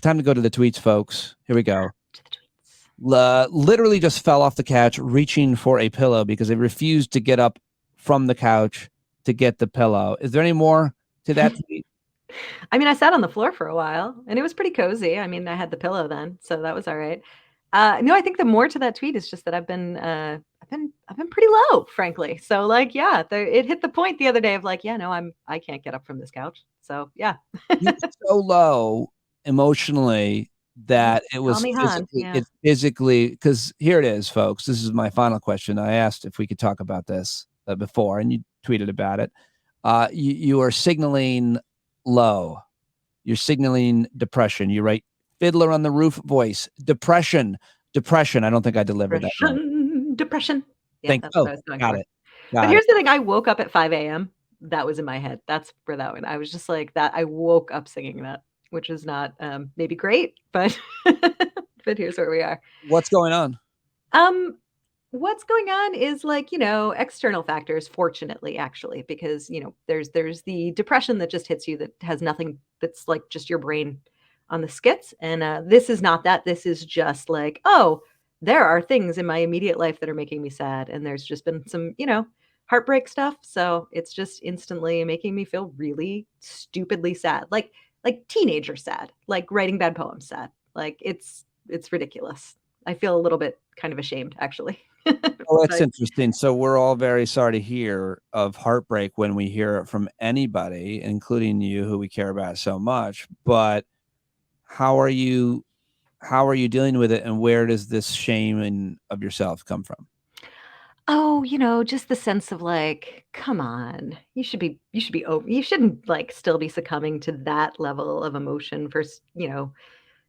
time to go to the tweets, folks. Here we go. To the tweets. Literally just fell off the couch reaching for a pillow because they refused to get up from the couch to get the pillow. Is there any more to that tweet? I mean, I sat on the floor for a while and it was pretty cozy. I mean, I had the pillow then, so that was all right. No, I think the more to that tweet is just that I've been pretty low, frankly. So like, yeah, it hit the point the other day of like, yeah, no, I can't get up from this couch. So yeah. You're so low emotionally that it was Call me Hans, yeah. it's physically, because here it is, folks. This is my final question. I asked if we could talk about this before, and you tweeted about it. You are signaling low. You're signaling depression. You write Fiddler on the Roof voice. Depression. I don't think I delivered that right. Depression. Yeah, that's what I was going got for. it. But here's the thing. I woke up at 5 a.m. That was in my head. That's where that went. I was just like that. I woke up singing that, which is not maybe great, but but here's where we are. What's going on? What's going on is like, external factors, fortunately, actually, because, there's the depression that just hits you that has nothing, that's like just your brain on the skits. And this is not that. This is just like, oh, there are things in my immediate life that are making me sad. And there's just been some, heartbreak stuff. So it's just instantly making me feel really stupidly sad, like teenager sad, like writing bad poems sad. Like it's ridiculous. I feel a little bit kind of ashamed, actually. Oh, that's interesting. So we're all very sorry to hear of heartbreak when we hear it from anybody, including you, who we care about so much. But how are you dealing with it, and where does this shame of yourself come from? Oh, just the sense of like, come on, you shouldn't like still be succumbing to that level of emotion for,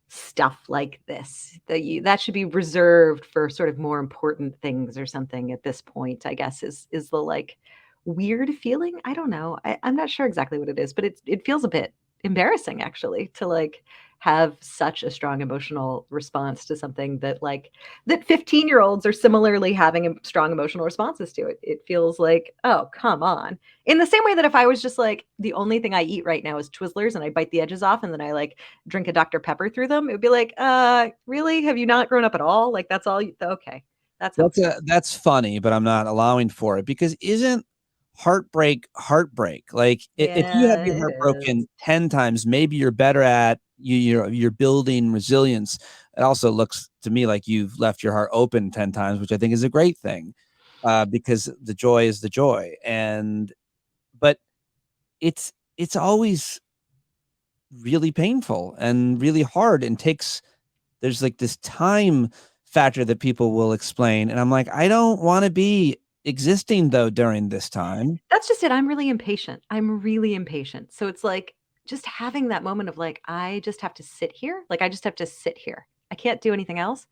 stuff like this. That should be reserved for sort of more important things or something at this point, I guess is the like weird feeling. I don't know. I'm not sure exactly what it is, but it feels a bit embarrassing actually to like have such a strong emotional response to something that 15-year-olds are similarly having strong emotional responses to. It feels like, oh, come on. In the same way that if I was just like, the only thing I eat right now is Twizzlers and I bite the edges off and then I like drink a Dr. Pepper through them, it would be like, really? Have you not grown up at all? Like that's all okay. That's funny, but I'm not allowing for it, because isn't heartbreak? Like if you have your heart broken 10 times, maybe you're better at you're building resilience. It also looks to me like you've left your heart open 10 times, which I think is a great thing, because the joy is the joy. But it's always really painful and really hard, and there's like this time factor that people will explain, and I'm like, I don't want to be existing though during this time. That's just it. I'm really impatient. So it's like just having that moment of like, I just have to sit here. Like, I just have to sit here. I can't do anything else.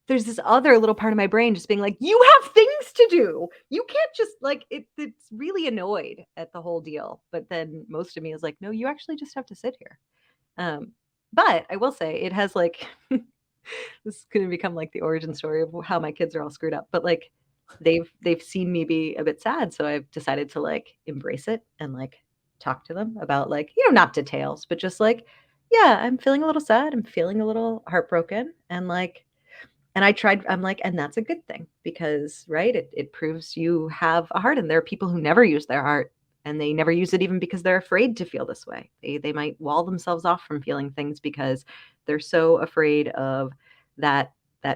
There's this other little part of my brain just being like, you have things to do. You can't just like, it's really annoyed at the whole deal. But then most of me is like, no, you actually just have to sit here. But I will say it has like, this is going to become like the origin story of how my kids are all screwed up. But like, they've seen me be a bit sad, so I've decided to like embrace it and like talk to them about like, not details, but just like, yeah, I'm feeling a little sad, I'm feeling a little heartbroken, and like, and I'm like, and that's a good thing, because right, it proves you have a heart. And there are people who never use their heart, and they never use it even because they're afraid to feel this way. They might wall themselves off from feeling things because they're so afraid of that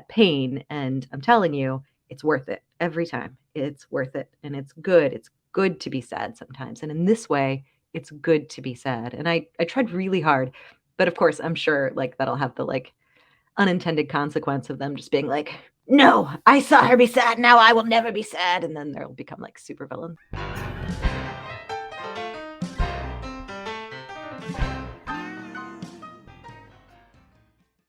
pain. And I'm telling you, it's worth it every time. It's worth it. And it's good. It's good to be sad sometimes. And in this way, it's good to be sad. And I tried really hard, but of course, I'm sure like that'll have the like unintended consequence of them just being like, no, I saw her be sad. Now I will never be sad. And then they'll become like super villains.